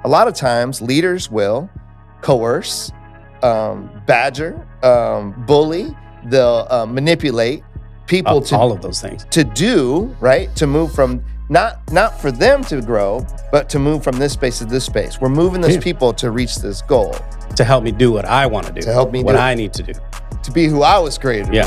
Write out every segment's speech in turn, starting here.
a lot of times leaders will coerce, badger, bully, they'll manipulate people to all of those things to do, right? To move from not for them to grow, but to move from this space to this space. We're moving those people to reach this goal. To help me do what I want to do. To help me what do I need to do. To be who I was created to be.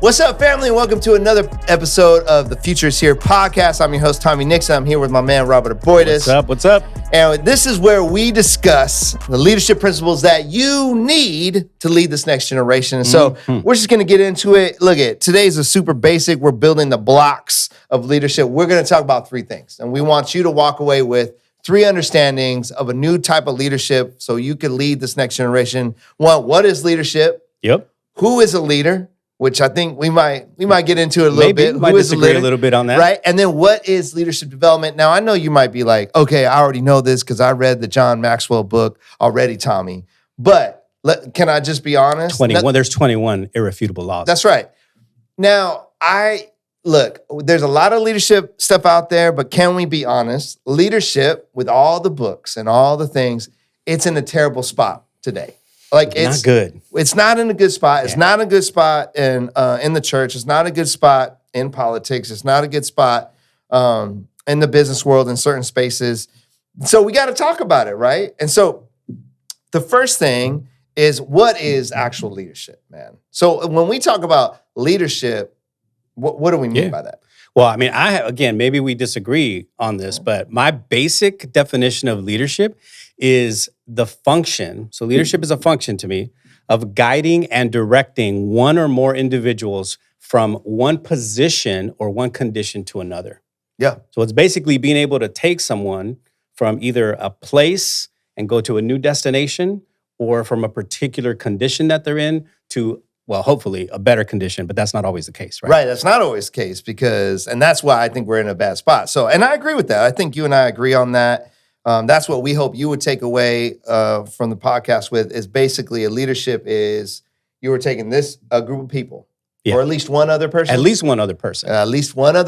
What's up, family? And welcome to another episode of the Future is Here podcast. I'm your host, Tommy Nixon. I'm here with my man, Robert Aboitis. What's up? And this is where we discuss the leadership principles that you need to lead this next generation. And so we're just going to get into it. Look at today's a super basic. We're building the blocks of leadership. We're going to talk about three things. And we want you to walk away with three understandings of a new type of leadership so you can lead this next generation. One, what is leadership? Yep. Who is a leader? Which I think we might get into it a little bit. Maybe might disagree a little bit on that. Right? And then what is leadership development? Now, I know you might be like, okay, I already know this because I read the John Maxwell book already, Tommy. But can I just be honest? 21. There's 21 irrefutable laws. That's right. Now, there's a lot of leadership stuff out there, but can we be honest? Leadership, with all the books and all the things, it's in a terrible spot today. It's not good. It's not in a good spot. It's not a good spot in the church. It's not a good spot in politics. It's not a good spot in the business world in certain spaces. So we got to talk about it, right? And so the first thing is, what is actual leadership, man? So when we talk about leadership, what do we mean by that? Well, I mean, maybe we disagree on this, but my basic definition of leadership is the function. So leadership is a function to me of guiding and directing one or more individuals from one position or one condition to another. Yeah. So it's basically being able to take someone from either a place and go to a new destination, or from a particular condition that they're in to, well, hopefully a better condition, but that's not always the case, right? Right, that's not always the case and that's why I think we're in a bad spot. So, and I agree with that. I think you and I agree on that. That's what we hope you would take away from the podcast with, is basically a leadership is you were taking a group of people, or at least one other person. At least one other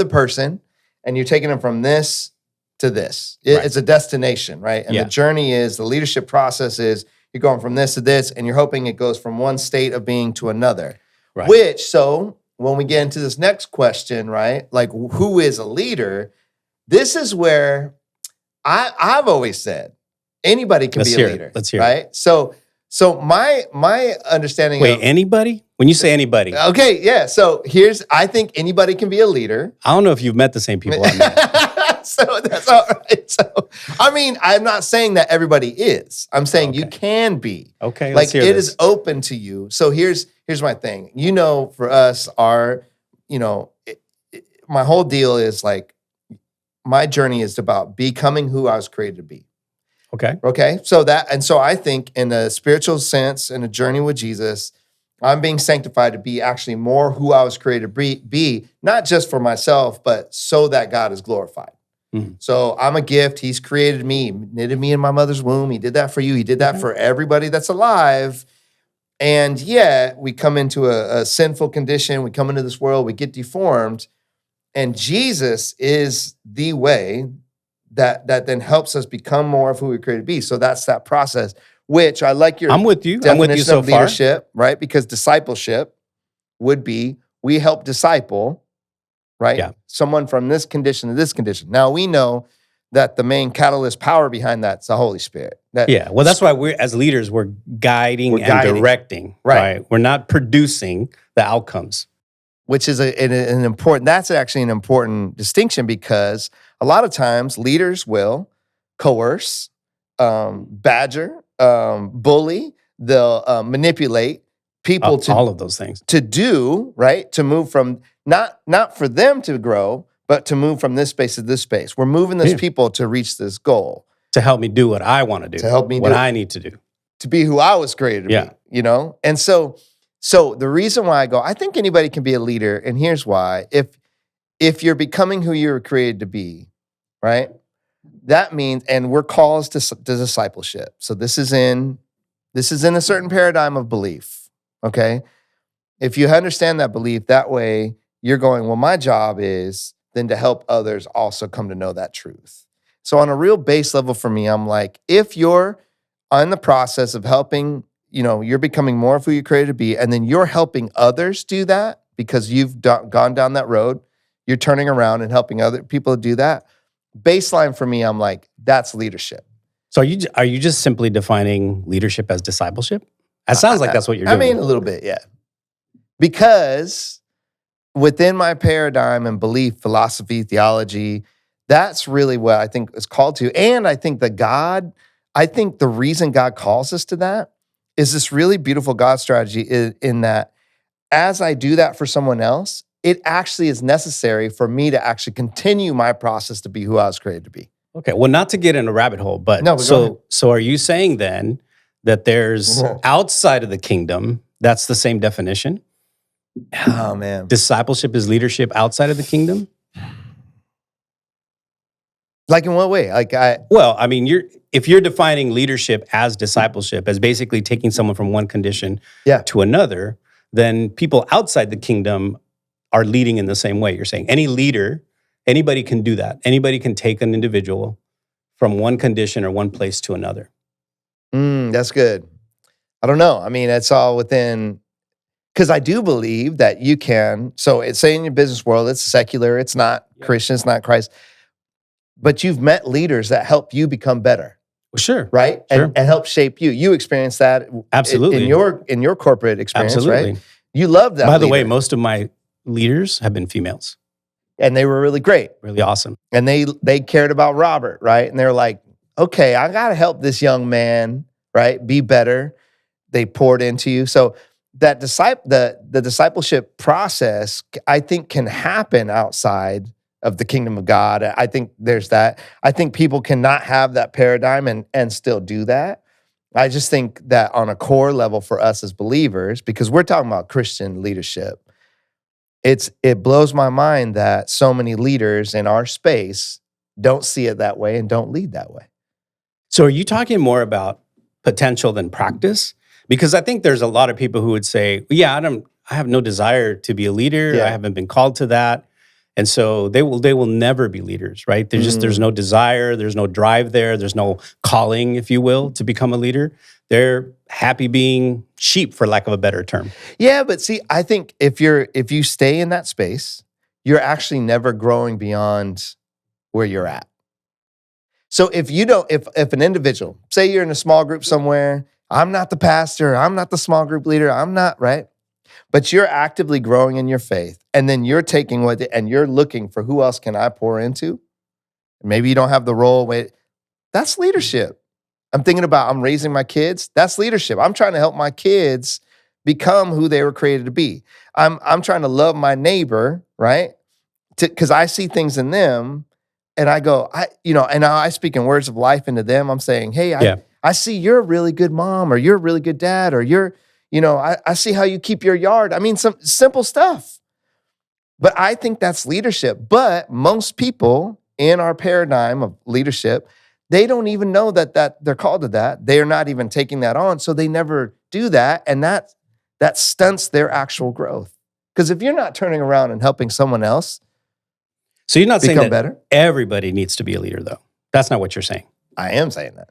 person. And you're taking them from this to this. It's a destination, right? And the journey is, the leadership process is, you're going from this to this, and you're hoping it goes from one state of being to another. Right. So when we get into this next question, right, like who is a leader, this is where I've always said anybody can be a leader. Let's hear it. Right? So my understanding Wait, anybody? When you say anybody. Okay, yeah. So I think anybody can be a leader. I don't know if you've met the same people I met. So that's all right. So, I mean, I'm not saying that everybody is. I'm saying you can be. Okay, let's hear this. It this. is open to you. So here's my thing. For us, my whole deal is like, my journey is about becoming who I was created to be. Okay. So I think in a spiritual sense, in a journey with Jesus, I'm being sanctified to be actually more who I was created to be, not just for myself, but so that God is glorified. So I'm a gift. He's created me, knitted me in my mother's womb. He did that for you. He did that for everybody that's alive. And yet we come into a sinful condition. We come into this world. We get deformed. And Jesus is the way that then helps us become more of who we created to be. So that's that process, which I like your I'm with you. definition I'm with you so of leadership, right? Because discipleship would be, we help disciple, right? Yeah. Someone from this condition to this condition. Now we know that the main catalyst power behind that's the Holy Spirit. Well, that's why as leaders, we're guiding and directing, right? We're not producing the outcomes. Which is that's actually an important distinction, because a lot of times leaders will coerce, badger, bully, they'll manipulate people to all of those things to do, right? To move from not for them to grow, but to move from this space to this space. We're moving those people to reach this goal. To help me do what I want to do. To help me what do I need to do. To be who I was created to be, And so the reason why I think anybody can be a leader, and here's why. If you're becoming who you were created to be, right? That means, and we're called to discipleship. So this is in a certain paradigm of belief, okay? If you understand that belief, that way you're going, well, my job is than to help others also come to know that truth. So on a real base level for me, I'm like, if you're on the process of helping, you're becoming more of who you're created to be, and then you're helping others do that because you've gone down that road, you're turning around and helping other people do that. Baseline for me, I'm like, that's leadership. So are you just simply defining leadership as discipleship? That sounds like that's what you're doing. I mean, a little bit, yeah. Because within my paradigm and belief, philosophy, theology, that's really what I think is called to. And I think the reason God calls us to that is this really beautiful God strategy in that as I do that for someone else, it actually is necessary for me to actually continue my process to be who I was created to be. Okay, well, not to get in a rabbit hole, but so are you saying then that there's outside of the kingdom, that's the same definition? Oh, man. Discipleship is leadership outside of the kingdom? Like in what way? If you're defining leadership as discipleship, as basically taking someone from one condition to another, then people outside the kingdom are leading in the same way. You're saying any leader, anybody can do that. Anybody can take an individual from one condition or one place to another. That's good. I don't know. I mean, it's all within, because I do believe that you can. So it's saying in your business world, it's secular, it's not Christian, it's not Christ. But you've met leaders that help you become better. Well, sure. Right? Sure. And help shape you. You experienced that absolutely in your corporate experience, absolutely. Right? You love that. By the way, most of my leaders have been females. And they were really great. Really awesome. And they cared about Robert, right? And they're like, okay, I got to help this young man, right, be better. They poured into you. So that the discipleship process, I think, can happen outside of the kingdom of God. I think there's that. I think people cannot have that paradigm and still do that. I just think that on a core level for us as believers, because we're talking about Christian leadership, it blows my mind that so many leaders in our space don't see it that way and don't lead that way. So are you talking more about potential than practice? Because I think there's a lot of people who would say, yeah, I have no desire to be a leader. I haven't been called to that. And so they will never be leaders, right? There's no desire, there's no drive there's no calling, if you will, to become a leader. They're happy being sheep, for lack of a better term. Yeah, but see, I think if you stay in that space, you're actually never growing beyond where you're at. So if an individual, say you're in a small group somewhere, I'm not the pastor, I'm not the small group leader, I'm not, right? But you're actively growing in your faith, and then you're taking and you're looking for who else can I pour into? Maybe you don't have the role. That's leadership. I'm raising my kids. That's leadership. I'm trying to help my kids become who they were created to be. I'm trying to love my neighbor, right? Because I see things in them, and I go, and I speak in words of life into them. I'm saying, hey, I see you're a really good mom, or you're a really good dad, or I see how you keep your yard. I mean, some simple stuff. But I think that's leadership. But most people in our paradigm of leadership, they don't even know that they're called to that. They are not even taking that on. So they never do that. And that stunts their actual growth. Because if you're not turning around and helping someone else, so you're not saying that better? Everybody needs to be a leader, though. That's not what you're saying. I am saying that.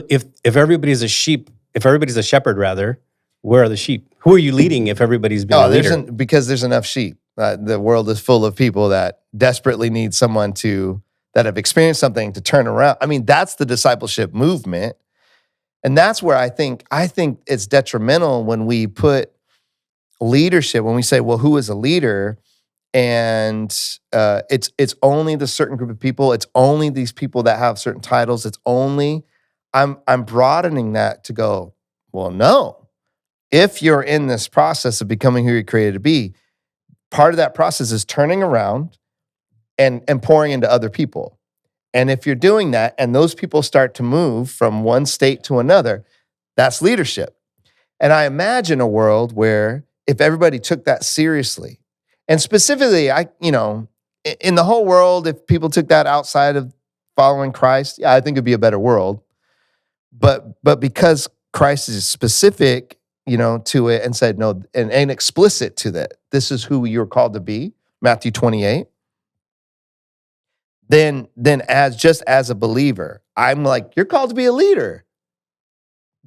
If everybody's a sheep, if everybody's a shepherd, rather, where are the sheep? Who are you leading if everybody's being a leader? Because there's enough sheep. The world is full of people that desperately need someone that have experienced something to turn around. I mean, that's the discipleship movement. And that's where I think it's detrimental when we put leadership, when we say, well, who is a leader? And it's only the certain group of people. It's only these people that have certain titles. I'm broadening that to go, well, no. If you're in this process of becoming who you're created to be, part of that process is turning around and pouring into other people. And if you're doing that and those people start to move from one state to another, that's leadership. And I imagine a world where if everybody took that seriously, and specifically, in the whole world, if people took that outside of following Christ, I think it'd be a better world. But because Christ is specific, to it and said, no, and explicit to that. This is who you're called to be, Matthew 28. then as a believer, I'm like, you're called to be a leader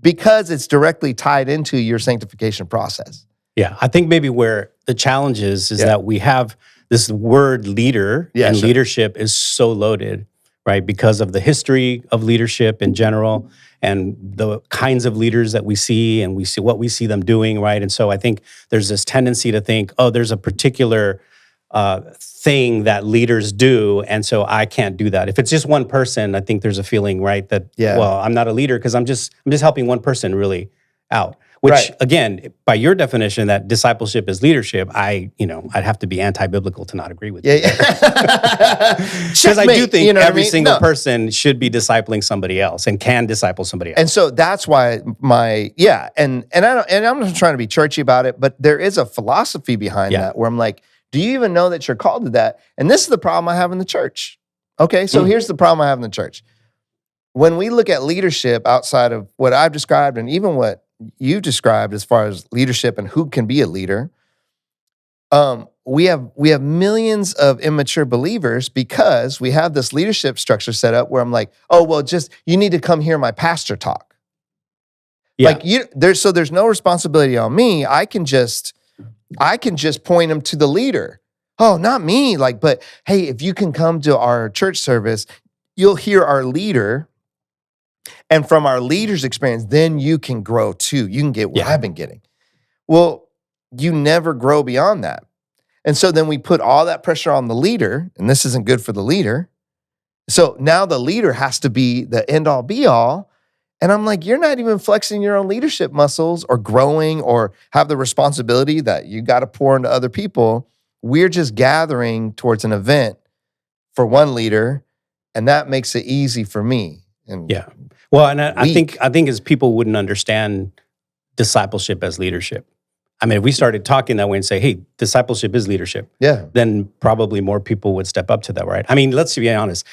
because it's directly tied into your sanctification process. Yeah, I think maybe where the challenge is that we have this word leader, and leadership is so loaded, right? Because of the history of leadership in general and the kinds of leaders that we see, and we see what we see them doing, right? And so I think there's this tendency to think, oh, there's a particular thing that leaders do, and so I can't do that. If it's just one person, I think there's a feeling, right, that well, I'm not a leader because I'm just helping one person really out. Which again, by your definition, that discipleship is leadership, I'd have to be anti-biblical to not agree with you. Because I do think every single person should be discipling somebody else and can disciple somebody else. And so that's why and I'm not trying to be churchy about it, but there is a philosophy behind that where I'm like, do you even know that you're called to that? And this is the problem I have in the church. Okay, so here's the problem I have in the church. When we look at leadership outside of what I've described and even what you described as far as leadership and who can be a leader, we have millions of immature believers because we have this leadership structure set up where I'm like, oh, well, just you need to come hear my pastor talk. Yeah. Like there's no responsibility on me. I can just point them to the leader. Oh, not me. Like, but hey, if you can come to our church service, you'll hear our leader. And from our leader's experience, then you can grow too. You can get what I've been getting. Well, you never grow beyond that. And so then we put all that pressure on the leader, and this isn't good for the leader. So now the leader has to be the end all be all. And I'm like, you're not even flexing your own leadership muscles or growing or have the responsibility that you got to pour into other people. We're just gathering towards an event for one leader, and that makes it easy for me. And well, and I think as people wouldn't understand discipleship as leadership. I mean, if we started talking that way and say, hey, discipleship is leadership, then probably more people would step up to that, right? I mean, let's be honest.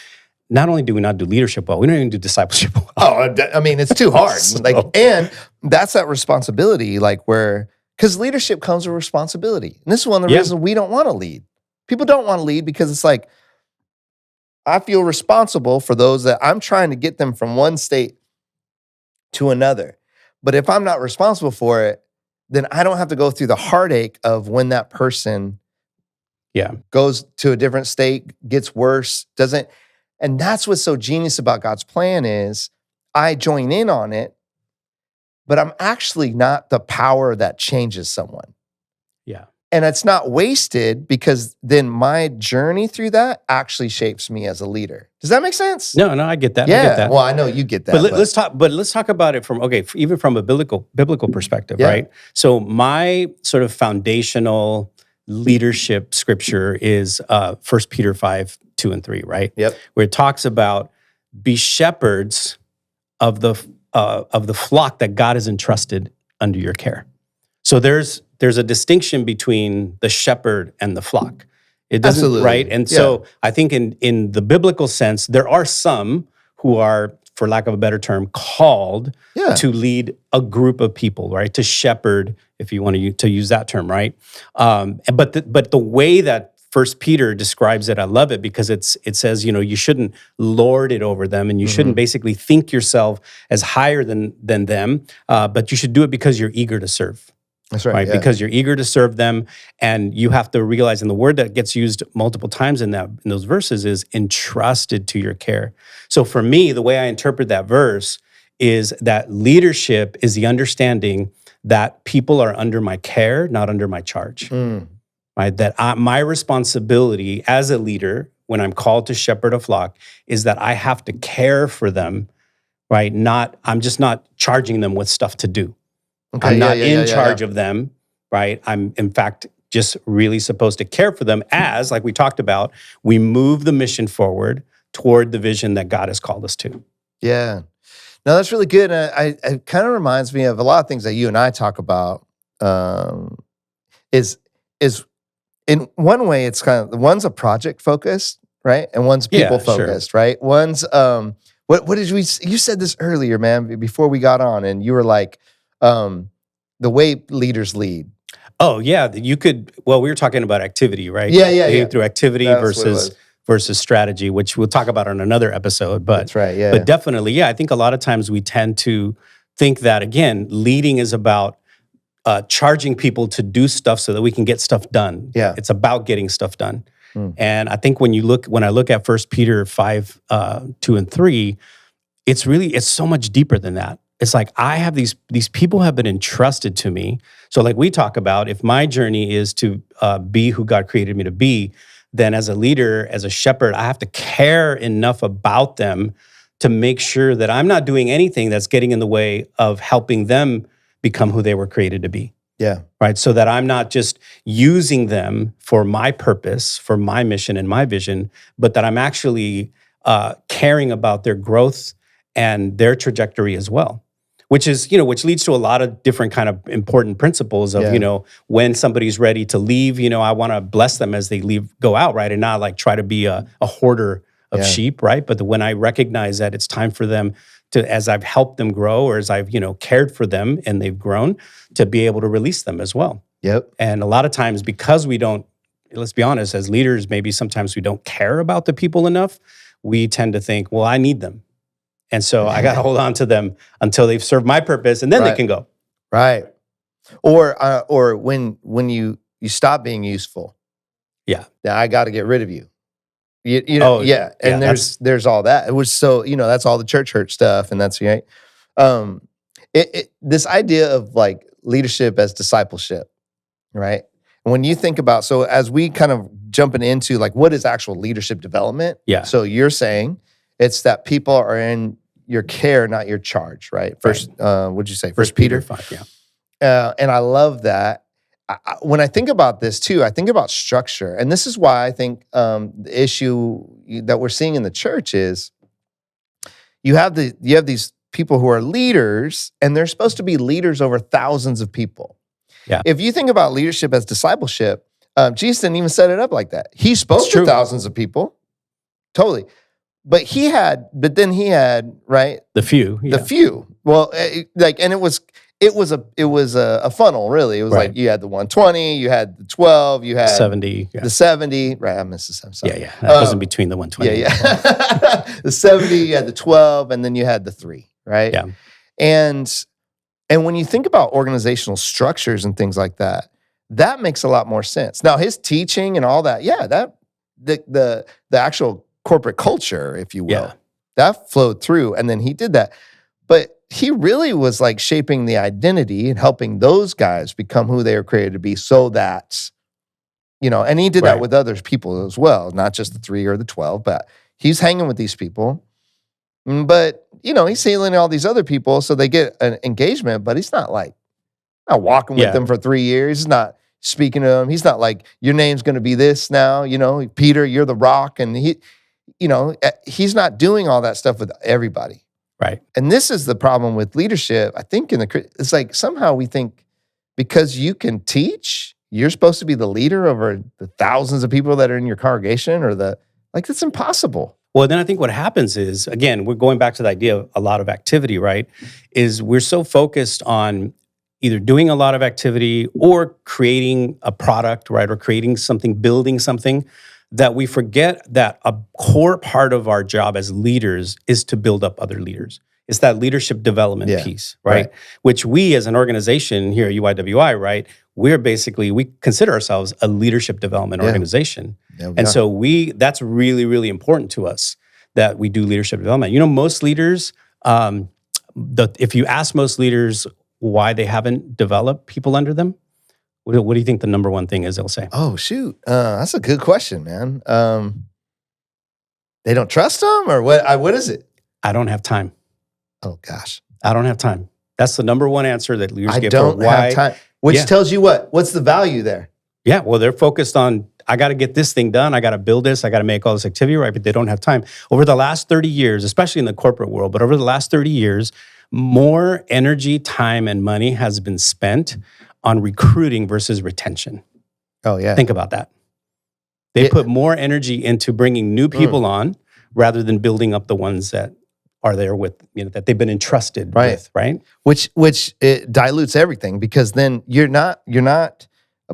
Not only do we not do leadership well, we don't even do discipleship well. Oh, I mean, it's too hard. And that's that responsibility, because leadership comes with responsibility. And this is one of the reasons we don't want to lead. People don't want to lead because it's like, I feel responsible for those that I'm trying to get them from one state to another. But if I'm not responsible for it, then I don't have to go through the heartache of when that person goes to a different state, gets worse, doesn't. And that's what's so genius about God's plan is I join in on it, but I'm actually not the power that changes someone. Yeah. And it's not wasted because then my journey through that actually shapes me as a leader. Does that make sense? No, I get that. Yeah. I get that. Well, I know you get that. But let's talk about it from even from a biblical perspective, right? So my sort of foundational leadership scripture is 1 Peter 5:2-3, right? Yep. Where it talks about be shepherds of the flock that God has entrusted under your care. So there's a distinction between the shepherd and the flock. It doesn't, absolutely. Right? And so I think in the biblical sense, there are some who are, for lack of a better term, called to lead a group of people, right? To shepherd, if you want to use that term, right? But the way that 1 Peter describes it, I love it because it says, you shouldn't lord it over them, and you shouldn't basically think yourself as higher than them, but you should do it because you're eager to serve. That's right. Because you're eager to serve them, and you have to realize, and the word that gets used multiple times in those verses is entrusted to your care. So for me, the way I interpret that verse is that leadership is the understanding that people are under my care, not under my charge. Right? That my responsibility as a leader, when I'm called to shepherd a flock, is that I have to care for them, right? I'm just not charging them with stuff to do. Okay, I'm not in charge of them, right? I'm, in fact, just really supposed to care for them as, like we talked about, we move the mission forward toward the vision that God has called us to. Yeah. No, that's really good. It kind of reminds me of a lot of things that you and I talk about. Is in one way, it's kind of, one's a project focused, right? And one's people focused, right? One's, what did you said this earlier, man, before we got on, and you were like, the way leaders lead. Oh, yeah. We were talking about activity, right? Yeah. Through activity versus versus strategy, which we'll talk about on another episode. But that's right. Yeah. But definitely, yeah, I think a lot of times we tend to think that, again, leading is about charging people to do stuff so that we can get stuff done. Yeah. It's about getting stuff done. And I think when I look at 1 Peter 5, 2 and 3, it's so much deeper than that. It's like I have these people have been entrusted to me. So like we talk about, if my journey is to be who God created me to be, then as a leader, as a shepherd, I have to care enough about them to make sure that I'm not doing anything that's getting in the way of helping them become who they were created to be. Yeah. Right. So that I'm not just using them for my purpose, for my mission and my vision, but that I'm actually caring about their growth and their trajectory as well. Which leads to a lot of different kind of important principles of, when somebody's ready to leave, I want to bless them as they go out, right? And not like try to be a hoarder of sheep, right? But when I recognize that it's time for them to, as I've helped them grow or as I've, cared for them and they've grown, to be able to release them as well. Yep. And a lot of times because we don't, let's be honest, as leaders, maybe sometimes we don't care about the people enough. We tend to think, well, I need them. And so I got to hold on to them until they've served my purpose, and then they can go. Right. Or when you stop being useful. Yeah. Now I got to get rid of you. And there's all that. It was so, that's all the church hurt stuff, and that's right. This idea of like leadership as discipleship, right? When you think about, so as we kind of jumping into like what is actual leadership development? Yeah. So you're saying it's that people are in your care, not your charge, right? What'd you say? First Peter 5, yeah. And I love that. When I think about this too, I think about structure, and this is why I think the issue that we're seeing in the church is you have these people who are leaders, and they're supposed to be leaders over thousands of people. Yeah. If you think about leadership as discipleship, Jesus didn't even set it up like that. He spoke to thousands of people, totally. But then he had right the few. Well, and it was a funnel, really. It was like you had the 120, you had the 12, you had 70, the 70. Right, I missed the 70. Yeah. That wasn't between the 120. Yeah. The 70, you had the 12, and then you had the 3, right? Yeah. And when you think about organizational structures and things like that, that makes a lot more sense. Now, his teaching and all that, that the actual corporate culture, if you will, that flowed through, and then he did that. But he really was like shaping the identity and helping those guys become who they were created to be, so that, and he did that with other people as well, not just the 3 or the 12, but he's hanging with these people. But, he's healing all these other people so they get an engagement, but he's not walking with them for 3 years. He's not speaking to them. He's not like, your name's going to be this now, Peter, you're the rock. And he's not doing all that stuff with everybody. Right. And this is the problem with leadership. I think it's like somehow we think because you can teach, you're supposed to be the leader over the thousands of people that are in your congregation, that's impossible. Well, then I think what happens is, again, we're going back to the idea of a lot of activity, right? Is we're so focused on either doing a lot of activity or creating a product, right? Or creating something, building something, that we forget that a core part of our job as leaders is to build up other leaders. It's that leadership development piece, right? Which we as an organization here at UYWI, right? We consider ourselves a leadership development organization. Yeah, and so that's really, really important to us that we do leadership development. Most leaders, if you ask most leaders why they haven't developed people under them, what do you think the number one thing is they'll say? Oh, shoot. That's a good question, man. They don't trust them, or what? What is it? I don't have time. Oh, gosh. I don't have time. That's the number one answer that leaders give. I don't have time. Which tells you what? What's the value there? Yeah, well, they're focused on, I got to get this thing done. I got to build this. I got to make all this activity right, but they don't have time. Over the last 30 years, especially in the corporate world, but over the last 30 years, more energy, time, and money has been spent on recruiting versus retention. Oh, yeah. Think about that. They put more energy into bringing new people on rather than building up the ones that are there with, that they've been entrusted with, right? Which it dilutes everything, because then you're not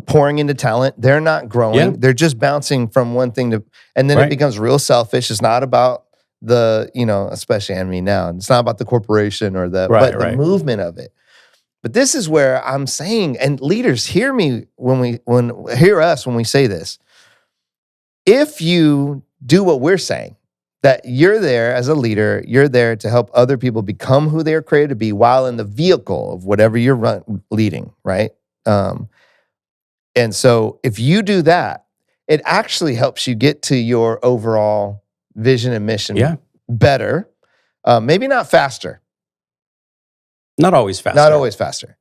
pouring into talent. They're not growing. Yeah. They're just bouncing from one thing to, and then Right. it becomes real selfish. It's not about the, especially I mean now, it's not about the corporation or but the movement of it. But this is where I'm saying, and leaders, hear me hear us when we say this. If you do what we're saying, that you're there as a leader, you're there to help other people become who they're created to be while in the vehicle of whatever you're leading, right? And so if you do that, it actually helps you get to your overall vision and mission better. Maybe not faster. Not always faster. Not always faster.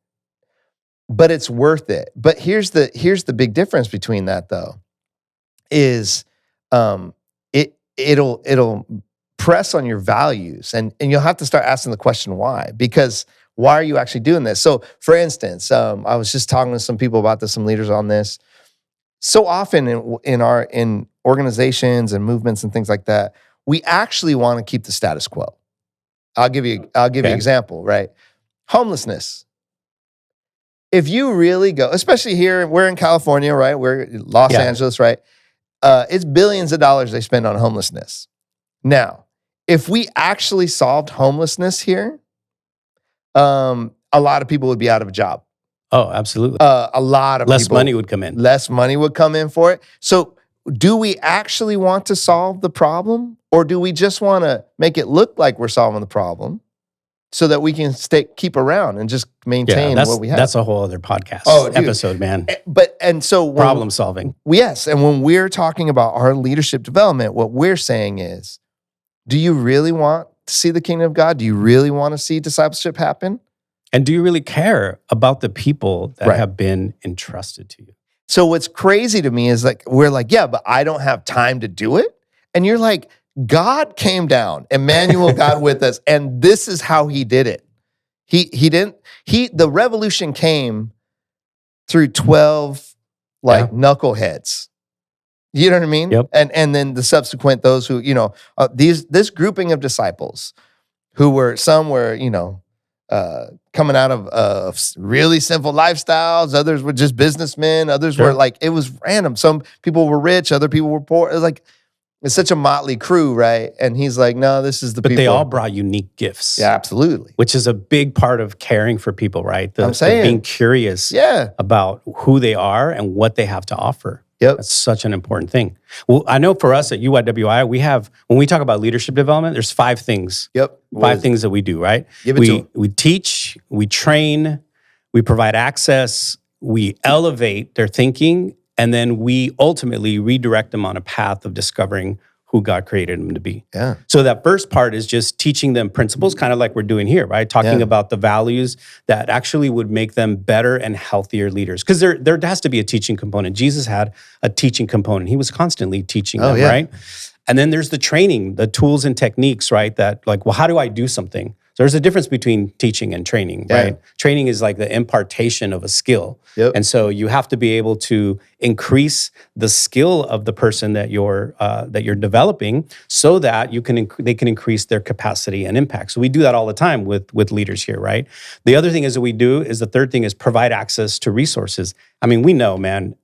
But it's worth it. But here's the big difference between that though, is it'll press on your values and you'll have to start asking the question why. Because why are you actually doing this? So for instance, I was just talking to some people about this, some leaders on this. So often in organizations and movements and things like that, we actually want to keep the status quo. I'll give you an example, right? Homelessness. If you really go, especially here, we're in California, right? We're in Los Angeles, right? It's billions of dollars they spend on homelessness. Now, if we actually solved homelessness here, a lot of people would be out of a job. Oh, absolutely. A lot of less money would come in. Less money would come in for it. So do we actually want to solve the problem? Or do we just want to make it look like we're solving the problem so that we can keep around and just maintain what we have? That's a whole other podcast episode, man. So problem solving. Yes. And when we're talking about our leadership development, what we're saying is, do you really want to see the kingdom of God? Do you really want to see discipleship happen? And do you really care about the people that have been entrusted to you? So what's crazy to me is we're like, yeah, but I don't have time to do it. And you're like, God came down, Emmanuel, God with us, and this is how he did it. The revolution came through 12 knuckleheads. You know what I mean? Yep. And then the subsequent, those who, this grouping of disciples who some were coming out of really simple lifestyles. Others were just businessmen. Others were it was random. Some people were rich. Other people were poor. It was it's such a motley crew, right? And he's like, no, this is the people. But they all brought unique gifts. Yeah, absolutely. Which is a big part of caring for people, right? I'm saying. Being curious about who they are and what they have to offer. Yep. That's such an important thing. Well, I know for us at UYWI, when we talk about leadership development, there's 5 things. Yep. Five things that we do, right? We teach, we train, we provide access, we elevate their thinking, and then we ultimately redirect them on a path of discovering who God created them to be. Yeah. So that first part is just teaching them principles, kind of like we're doing here, right? Talking about the values that actually would make them better and healthier leaders. Because there has to be a teaching component. Jesus had a teaching component. He was constantly teaching them, right? And then there's the training, the tools and techniques, right? That how do I do something? So there's a difference between teaching and training, right? Training is like the impartation of a skill. Yep. And so you have to be able to increase the skill of the person that you're developing so that they can increase their capacity and impact. So we do that all the time with leaders here, right? The other thing the third thing is provide access to resources. I mean, we know, man,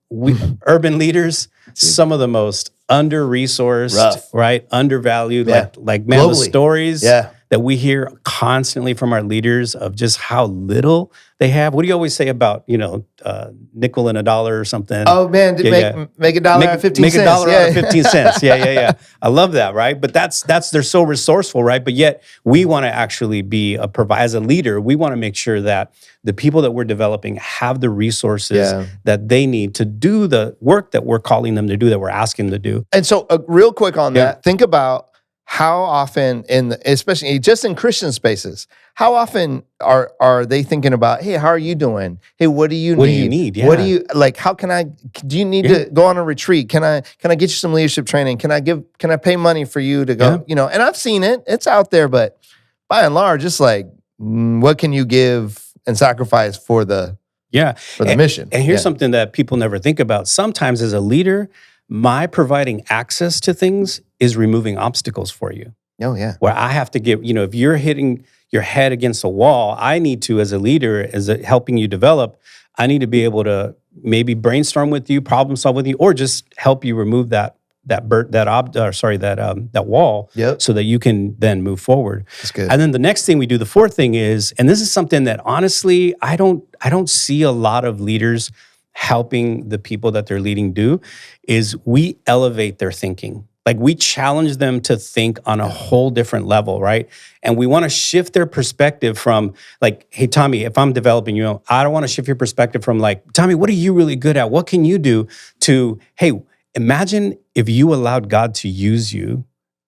urban leaders, some of the most under-resourced, right? Undervalued, like man, the stories that we hear constantly from our leaders of just how little they have. What do you always say about, nickel and a dollar or something? Oh man, make a dollar out of 15 cents. Make a dollar out of 15 cents. Yeah. I love that, right? But that's they're so resourceful, right? But yet we want to actually be as a leader, we want to make sure that the people that we're developing have the resources that they need to do the work that we're calling them to do, that we're asking them to do. And so real quick on that, think about how often especially just in Christian spaces, how often are they thinking about, hey, how are you doing? Hey, what do you need? What do you need? Yeah. What do you how can do you need to go on a retreat? Can I get you some leadership training? Can I pay money for you to go? And I've seen it. It's out there, but by and large, it's what can you give and sacrifice for the mission? And here's something that people never think about. Sometimes as a leader, my providing access to things is removing obstacles for you. Oh, yeah. Where I have to give, if you're hitting your head against a wall, I need to, as a leader, helping you develop, I need to be able to maybe brainstorm with you, problem solve with you, or just help you remove that wall, so that you can then move forward. That's good. And then the next thing we do, the fourth thing is, and this is something that honestly I don't see a lot of leaders helping the people that they're leading do, is we elevate their thinking. Like, we challenge them to think on a whole different level, right? And we want to shift their perspective from like, hey, Tommy, if I'm developing you, I don't want to shift your perspective from like, Tommy, what are you really good at? What can you do? To, hey, imagine if you allowed God to use you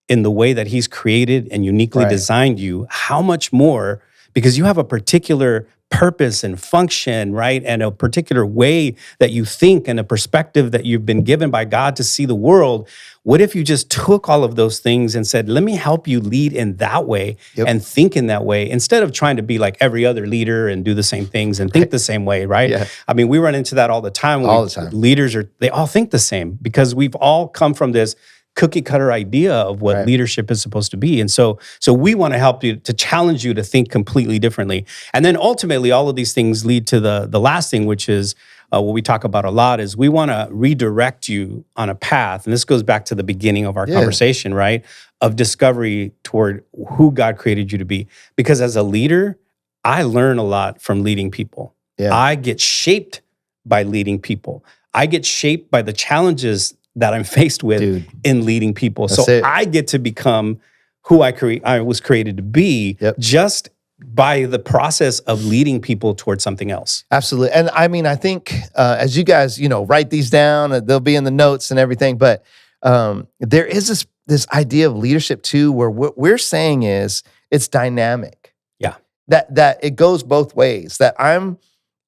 in the way that he's created and uniquely designed you, how much more, because you have a particular purpose and function, right? And a particular way that you think and a perspective that you've been given by God to see the world. What if you just took all of those things and said, let me help you lead in that way and think in that way, instead of trying to be like every other leader and do the same things and think the same way, right? Yeah. I mean, we run into that all the time. All the time. Leaders they all think the same, because we've all come from this cookie cutter idea of what leadership is supposed to be. And so we want to help you, to challenge you to think completely differently. And then ultimately, all of these things lead to the last thing, which is what we talk about a lot, is we want to redirect you on a path. And this goes back to the beginning of our conversation, right? Of discovery toward who God created you to be. Because as a leader, I learn a lot from leading people. Yeah. I get shaped by leading people. I get shaped by the challenges that I'm faced with in leading people. So I get to become who I was created to be just by the process of leading people towards something else. Absolutely. And I mean, I think as you guys, write these down, they'll be in the notes and everything, but there is this idea of leadership too, where what we're saying is it's dynamic. Yeah. That it goes both ways, that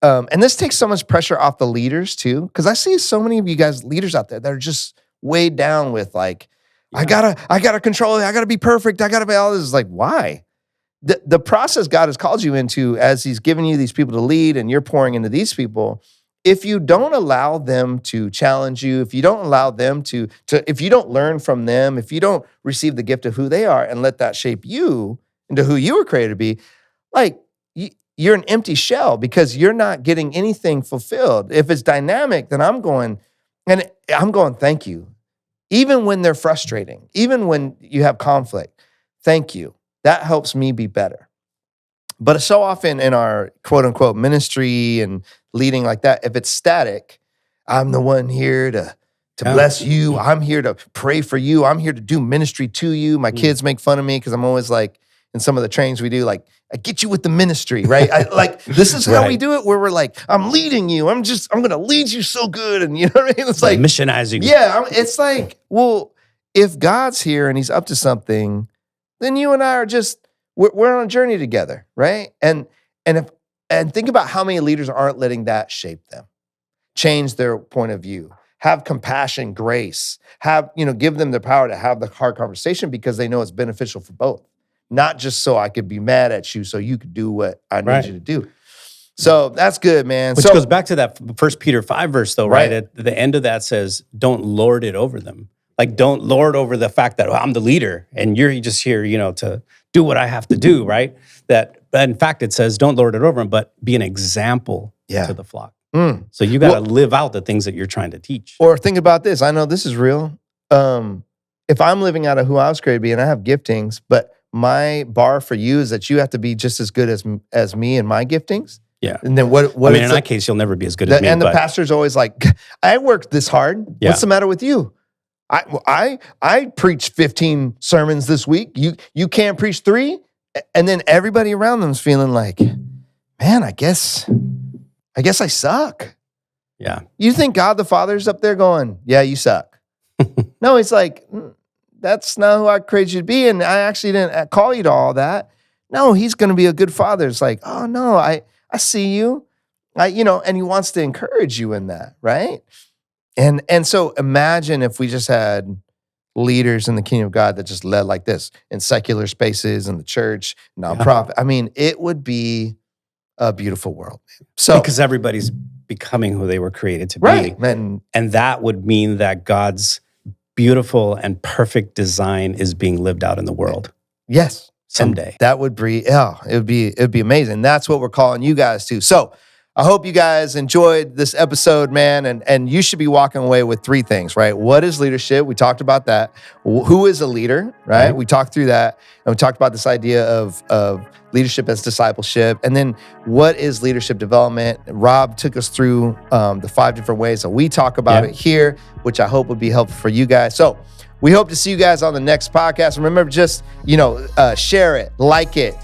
and this takes so much pressure off the leaders too, because I see so many of you guys leaders out there that are just weighed down with like, I gotta control it, I gotta be perfect, I gotta be all this. Is like, why? The process God has called you into, as he's given you these people to lead and you're pouring into these people, if you don't allow them to challenge you, if you don't allow them to if you don't learn from them, if you don't receive the gift of who they are and let that shape you into who you were created to be, like, you're an empty shell, because you're not getting anything fulfilled. If it's dynamic, then I'm going, thank you. Even when they're frustrating, even when you have conflict, thank you. That helps me be better. But so often in our quote unquote ministry and leading like that, if it's static, I'm the one here to bless you. I'm here to pray for you. I'm here to do ministry to you. My kids make fun of me because I'm always like, in some of the trainings we do, like, I get you with the ministry, right? This is how we do it, where we're like, I'm leading you. I'm going to lead you so good. And you know what I mean? It's like missionizing. Yeah. It's like, well, if God's here and he's up to something, then you and I are we're on a journey together, right? And think about how many leaders aren't letting that shape them, change their point of view, have compassion, grace, give them the power to have the hard conversation, because they know it's beneficial for both. Not just so I could be mad at you so you could do what I need you to do. So that's good, man. Which goes back to that 1 Peter 5 verse though, right? At the end of that says, don't lord it over them. Like, don't lord over the fact that I'm the leader and you're just here, to do what I have to do, right? But in fact, it says, don't lord it over them, but be an example to the flock. So you got to live out the things that you're trying to teach. Or think about this. I know this is real. If I'm living out of who I was created to be and I have giftings, but my bar for you is that you have to be just as good as me and my giftings. Yeah. And then what in that case, you'll never be as good as me. And the pastor's always like, I worked this hard. Yeah. What's the matter with you? I preached 15 sermons this week. You can't preach 3? And then everybody around them's feeling like, man, I guess I suck. Yeah. You think God the Father's up there going, yeah, you suck. No, he's like, that's not who I created you to be, and I actually didn't call you to all that. No, he's going to be a good father. It's like, oh no, I see you, and he wants to encourage you in that, right? And so imagine if we just had leaders in the kingdom of God that just led like this in secular spaces, in the church, nonprofit. Yeah. I mean, it would be a beautiful world. So because everybody's becoming who they were created to be, right? And that would mean that God's beautiful and perfect design is being lived out in the world. Yes. someday. And that would be, it would be amazing. That's what we're calling you guys to. So I hope you guys enjoyed this episode, man. And you should be walking away with 3 things, right? What is leadership? We talked about that. Who is a leader, right? We talked through that. And we talked about this idea of leadership as discipleship. And then what is leadership development? Rob took us through the 5 different ways that we talk about it here, which I hope would be helpful for you guys. So we hope to see you guys on the next podcast. And remember, just, share it, like it,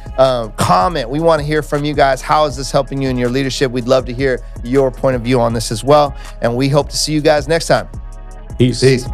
comment. We want to hear from you guys. How is this helping you in your leadership? We'd love to hear your point of view on this as well. And we hope to see you guys next time. Peace.